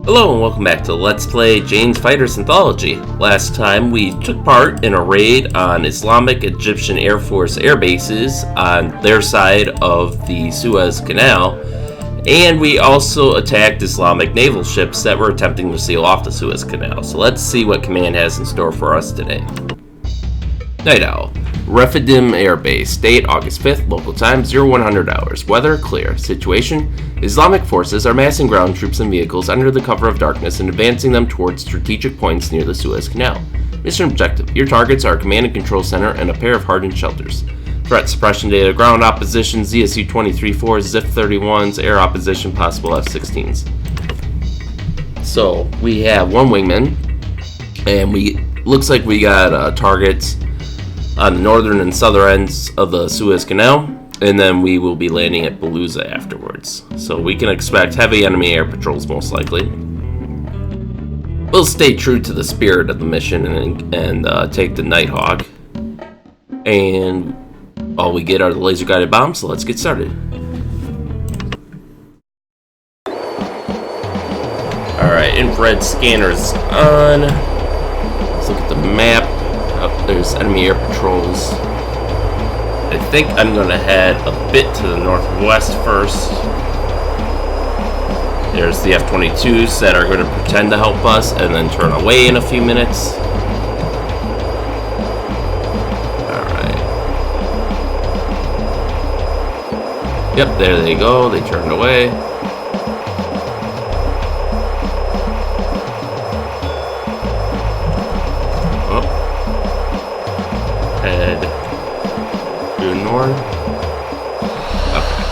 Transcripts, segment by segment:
Hello and welcome back to Let's Play Jane's Fighters Anthology. Last time we took part in a raid on Islamic Egyptian Air Force air bases on their side of the Suez Canal, and we also attacked Islamic naval ships that were attempting to seal off the Suez Canal. So let's see what Command has in store for us today. Night Owl. Refidim Air Base. Date August 5th. Local time 0100 hours. Weather clear. Situation: Islamic forces are massing ground troops and vehicles under the cover of darkness and advancing them towards strategic points near the Suez Canal. Mission objective: your targets are a command and control center and a pair of hardened shelters. Threat suppression data: ground opposition ZSU-23-4s, ZIF-31s, air opposition possible F-16s. So we have one wingman, and looks like we got targets on the northern and southern ends of the Suez Canal, and then we will be landing at Belouza afterwards. So we can expect heavy enemy air patrols most likely. We'll stay true to the spirit of the mission and take the Nighthawk. And all we get are the laser guided bombs, so let's get started. Alright, infrared scanners on. Let's look at the map. Oh, there's enemy air patrols. I think I'm going to head a bit to the northwest first. There's the F-22s that are going to pretend to help us and then turn away in a few minutes. Alright. Yep, there they go. They turned away. Head due north. Okay.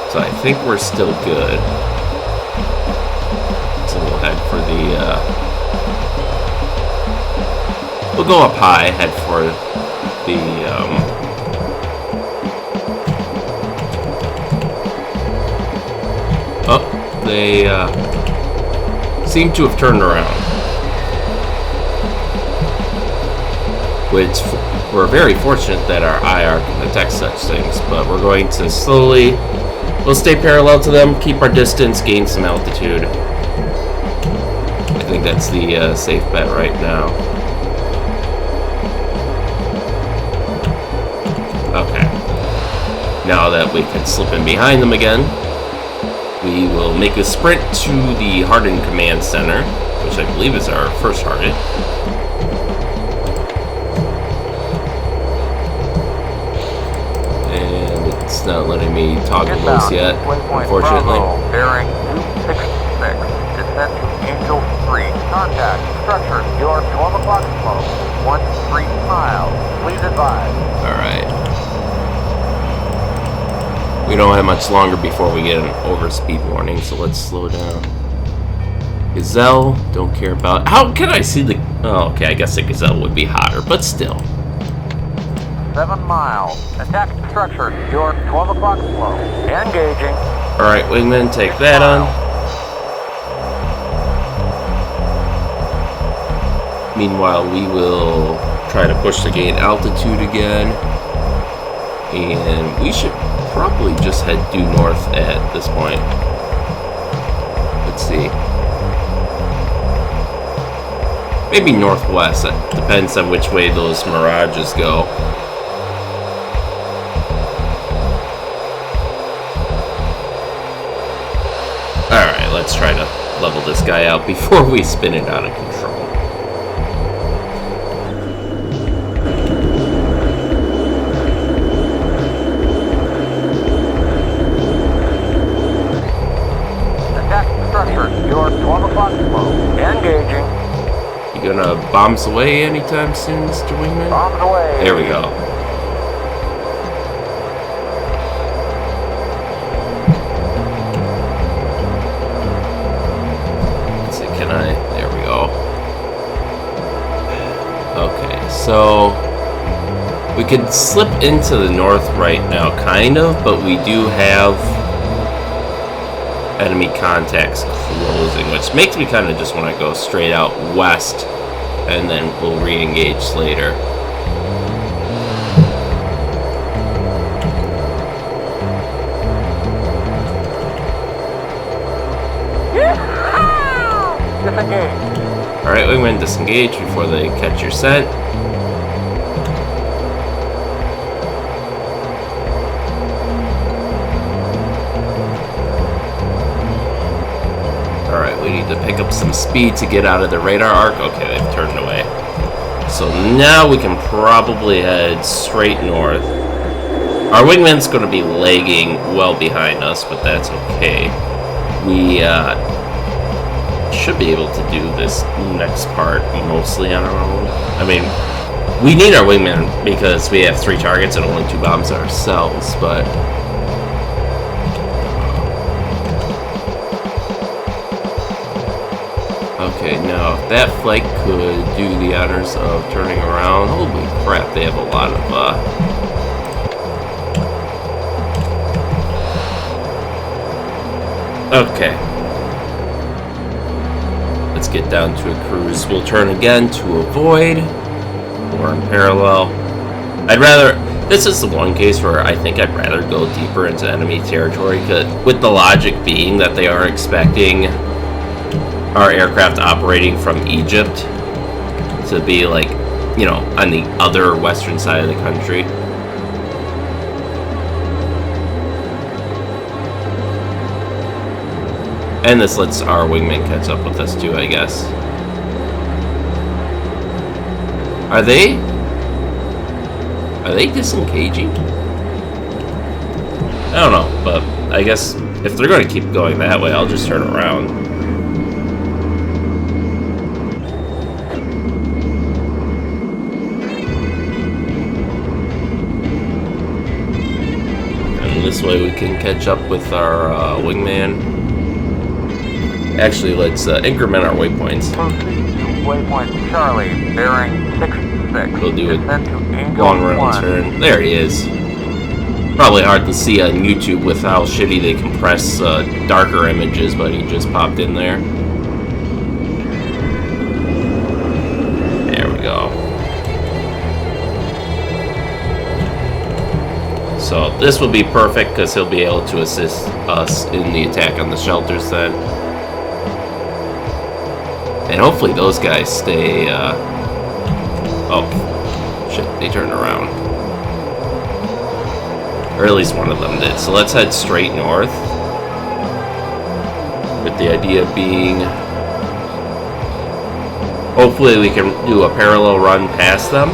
So I think we're still good. So we'll head for the we'll go up high, head for the oh, they seem to have turned around. Which we're very fortunate that our IR can detect such things, but we're going to we'll stay parallel to them, keep our distance, gain some altitude. I think that's the safe bet right now. Okay. Now that we can slip in behind them again, we will make a sprint to the Hardened Command Center, which I believe is our first target. It's not letting me toggle those yet, unfortunately. Bearing 266, descend to Angel 3. Contact structure, your 12 o'clock slope, 13 miles. Please advise. Alright. We don't have much longer before we get an overspeed warning, so let's slow down. Gazelle, don't care about... How can I see the... Oh, okay, I guess the Gazelle would be hotter, but still. 7 miles. Attack structure, your 12 o'clock slope. Engaging. Alright, wingman, take that on. Meanwhile, we will try to push to gain altitude again. And we should probably just head due north at this point. Let's see. Maybe northwest. That depends on which way those mirages go. Alright, let's try to level this guy out before we spin it out of control. Attack structure, your 12 o'clock slope. Engaging. You gonna bombs away anytime soon, Mr. Wingman? Bombs away. There we go. There we go. Okay, so we could slip into the north right now, kind of, but we do have enemy contacts closing, which makes me kind of just want to go straight out west, and then we'll re-engage later. wingman, disengage before they catch your scent. Alright, we need to pick up some speed to get out of the radar arc. Okay, they've turned away. So now we can probably head straight north. Our wingman's going to be lagging well behind us, but that's okay. We should be able to do this next part mostly on our own. I mean, we need our wingman because we have 3 targets and only 2 bombs ourselves, but... Okay, now that flight could do the honors of turning around. Holy crap, they have a lot of, Okay. Let's get down to a cruise. We'll turn again to avoid. Or in parallel. I'd rather... This is the one case where I think I'd rather go deeper into enemy territory, with the logic being that they are expecting our aircraft operating from Egypt to be like, you know, on the other western side of the country. And this lets our wingman catch up with us too, I guess. Are they disengaging? I don't know, but I guess if they're going to keep going that way, I'll just turn around. This way we can catch up with our wingman. Actually, let's increment our waypoints. Proceed to waypoint Charlie, bearing 66. We'll do Descend to a Angel long round 1. turn. There he is. Probably hard to see on YouTube with how shitty they compress darker images, but he just popped in there. There we go. So this will be perfect because he'll be able to assist us in the attack on the shelters then. And hopefully those guys stay, oh, shit, they turned around. Or at least one of them did. So let's head straight north. With the idea being, hopefully we can do a parallel run past them.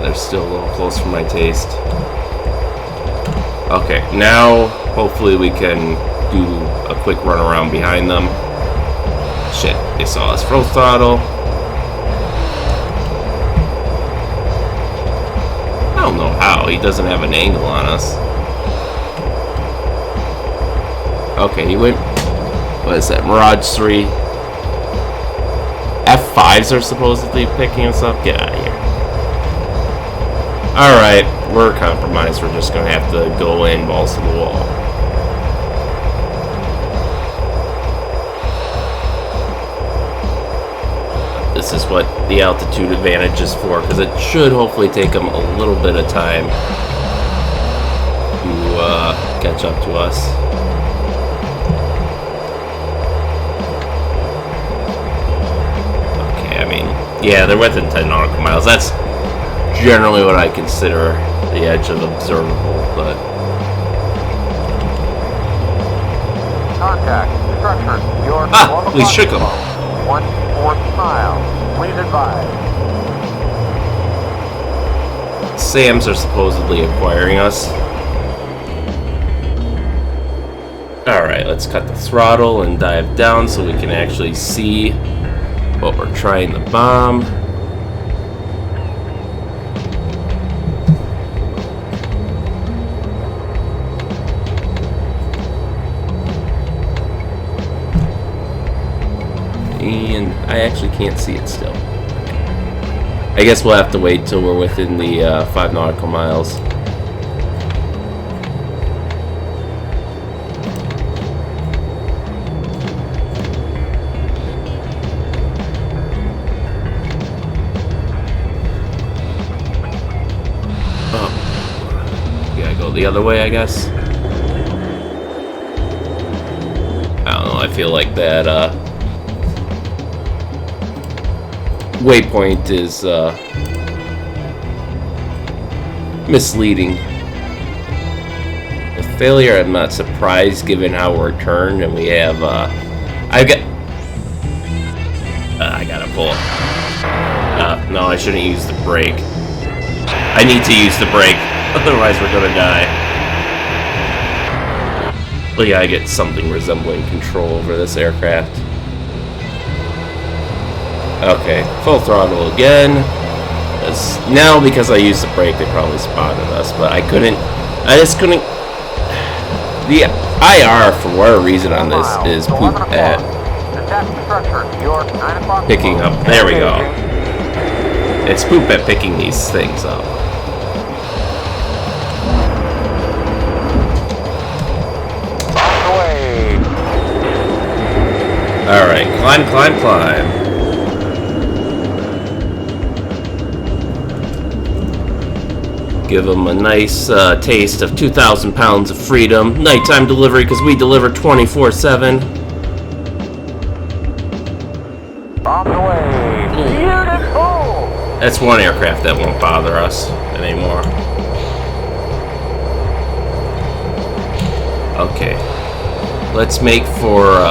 They're still a little close for my taste. Okay, now hopefully we can do a quick run around behind them. Shit, they saw us. Full throttle. I don't know how. He doesn't have an angle on us. Okay, he went... What is that? Mirage 3. F5s are supposedly picking us up. Get out of here. Alright, we're compromised. We're just going to have to go in balls to the wall. This is what the altitude advantage is for, because it should hopefully take them a little bit of time to catch up to us. Okay, I mean, yeah, they're within 10 nautical miles. That's generally what I consider the edge of observable, but... Contact. Structure. Your we shook them. 1/4 mile. Please advise. SAMs are supposedly acquiring us. Alright, let's cut the throttle and dive down so we can actually see what we're trying to bomb. And I actually can't see it still. I guess we'll have to wait till we're within the 5 nautical miles. Oh, we gotta go the other way, I guess. I don't know, I feel like that waypoint is misleading. The failure, I'm not surprised given how we're turned and we have I gotta pull. No, I shouldn't use the brake. I need to use the brake, otherwise we're gonna die. But yeah, I get something resembling control over this aircraft. Okay, full throttle again. Now, because I used the brake, they probably spotted us, but I just couldn't. The IR, for whatever reason on this, is poop at picking up. There we go. It's poop at picking these things up. Alright, climb, climb, climb. Give them a nice taste of 2,000 pounds of freedom. Nighttime delivery, because we deliver 24/7. On the way. Beautiful! That's one aircraft that won't bother us anymore. Okay. Let's make for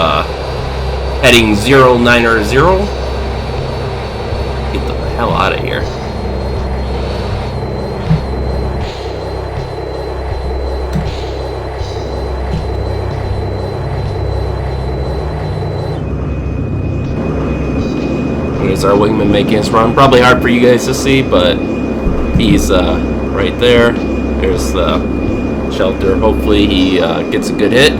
heading 090. Get the hell out of here. There's our wingman making us run. Probably hard for you guys to see, but he's right there. There's the shelter. Hopefully he gets a good hit.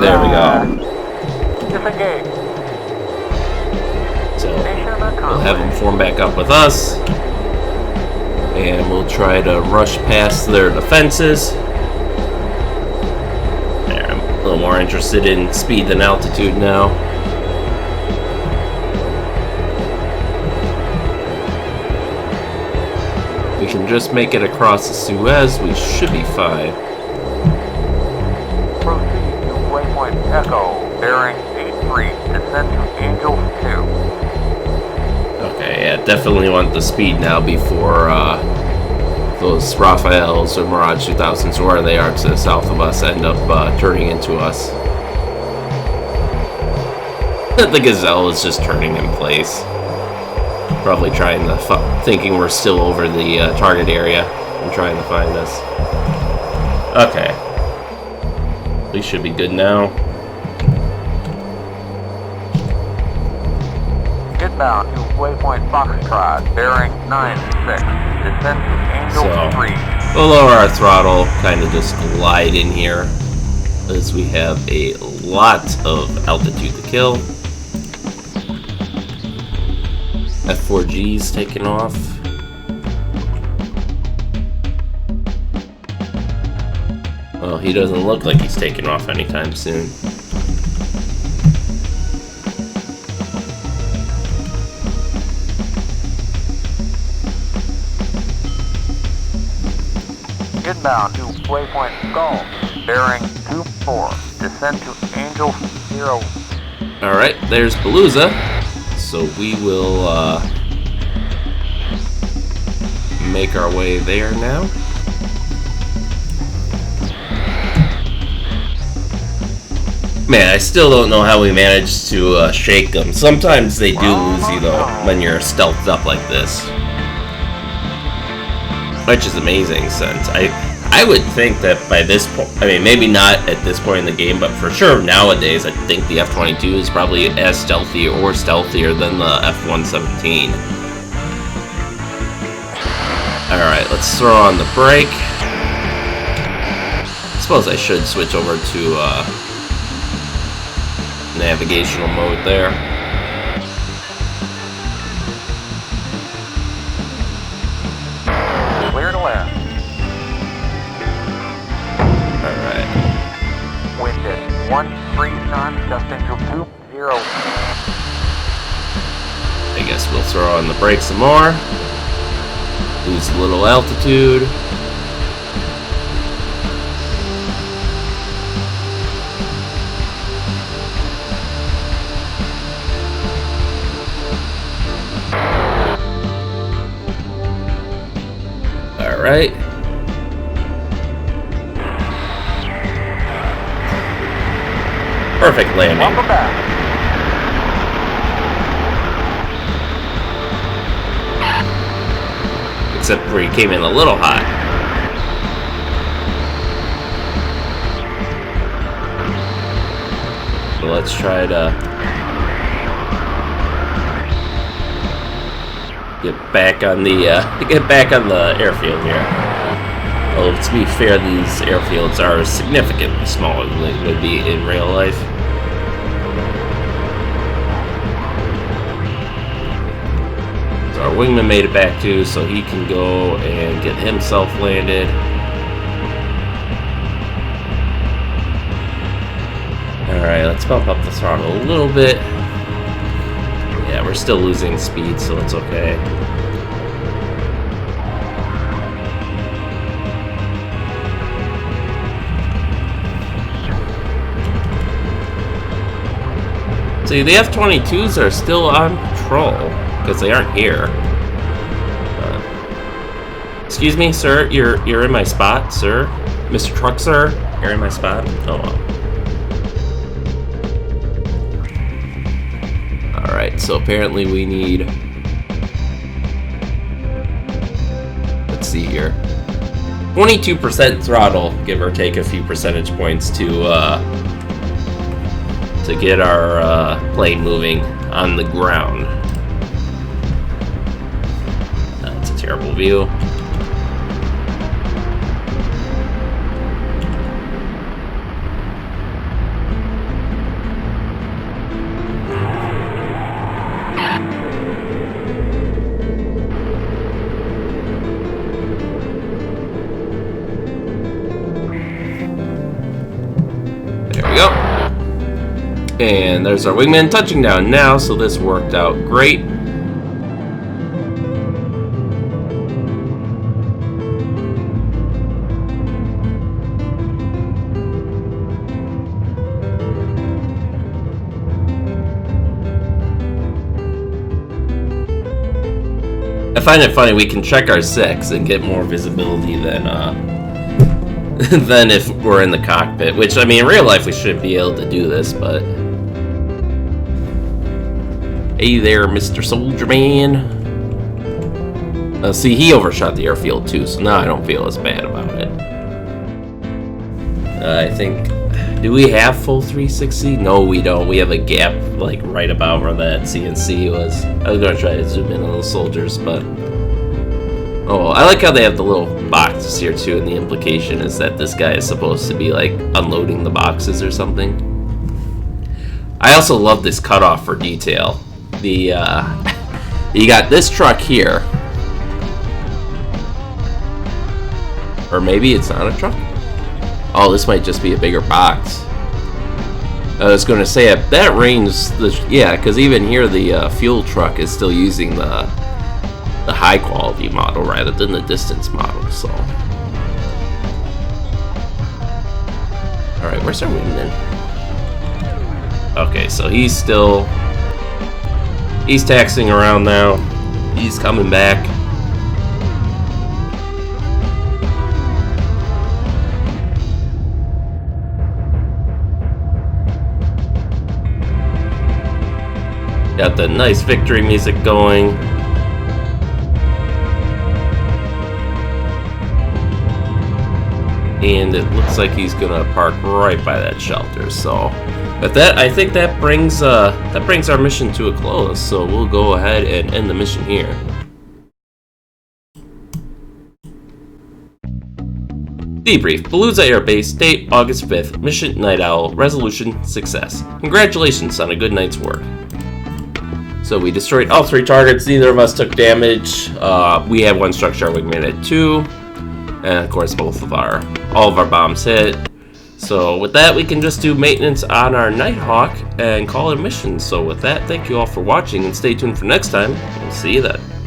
There we go. So we'll have them form back up with us, and we'll try to rush past their defenses. There, I'm a little more interested in speed than altitude now. We can just make it across the Suez. We should be fine. Echo, bearing 83, descend to Angel 2. Okay, yeah, definitely want the speed now before those Rafaels or Mirage 2000s, where they are to the south of us, end up turning into us. The Gazelle is just turning in place. Probably trying to, thinking we're still over the target area and trying to find us. Okay. We should be good now. Inbound to waypoint Foxtrot, bearing 96, descend to Angel 3. We'll lower our throttle, kind of just glide in here, as we have a lot of altitude to kill. F4G's taking off. Well, he doesn't look like he's taking off anytime soon. Inbound to waypoint Skull, bearing 24, descend to Angel 0. Alright, there's Palooza. So we will make our way there now. Man, I still don't know how we managed to shake them. Sometimes they do lose you though when you're stealthed up like this. Which is amazing, since I would think that by this point, I mean, maybe not at this point in the game, but for sure nowadays, I think the F-22 is probably as stealthy or stealthier than the F-117. Alright, let's throw on the brake. I suppose I should switch over to navigational mode there. Clear to land. Alright. Wind at 13 knots, gusting to 20. I guess we'll throw on the brakes some more. Lose a little altitude. Alright. Perfect landing. Welcome back. Except where he came in a little hot. So let's try to get back on the airfield here. Well, to be fair, these airfields are significantly smaller than they would be in real life. So our wingman made it back too, so he can go and get himself landed. Alright, let's bump up the throttle a little bit. Yeah, we're still losing speed, so it's okay. See, the F-22s are still on patrol, because they aren't here. Excuse me, sir, you're in my spot, sir? Mr. Truck, sir? You're in my spot? Oh, well. Alright, so apparently we need... Let's see here. 22% throttle, give or take a few percentage points to get our plane moving on the ground. That's a terrible view. There we go. And there's our wingman touching down now, so this worked out great. I find it funny, we can check our 6 and get more visibility than than if we're in the cockpit, which, I mean, in real life we should be able to do this, but... Hey there, Mr. Soldier Man. See, he overshot the airfield too, so now I don't feel as bad about it. I think... Do we have full 360? No, we don't. We have a gap, like, right about where that CNC was. I was going to try to zoom in on those soldiers, but... Oh, I like how they have the little boxes here, too, and the implication is that this guy is supposed to be, like, unloading the boxes or something. I also love this cutoff for detail. The, you got this truck here. Or maybe it's not a truck? Oh, this might just be a bigger box. I was going to say, at that range, yeah, because even here the fuel truck is still using the high quality model rather than the distance model, so. Alright, where's our wingman? Okay, so he's taxiing around now. He's coming back. Got the nice victory music going. And it looks like he's gonna park right by that shelter. So, with that, I think that brings our mission to a close. So we'll go ahead and end the mission here. Debrief: Palooza Air Base, date August 5th. Mission: Night Owl. Resolution: success. Congratulations on a good night's work. So we destroyed all 3 targets. Neither of us took damage. We had 1 structure, our wingman had 2. And of course all of our bombs hit. So with that, we can just do maintenance on our Nighthawk and call it a mission. So with that, thank you all for watching and stay tuned for next time. We'll see you then.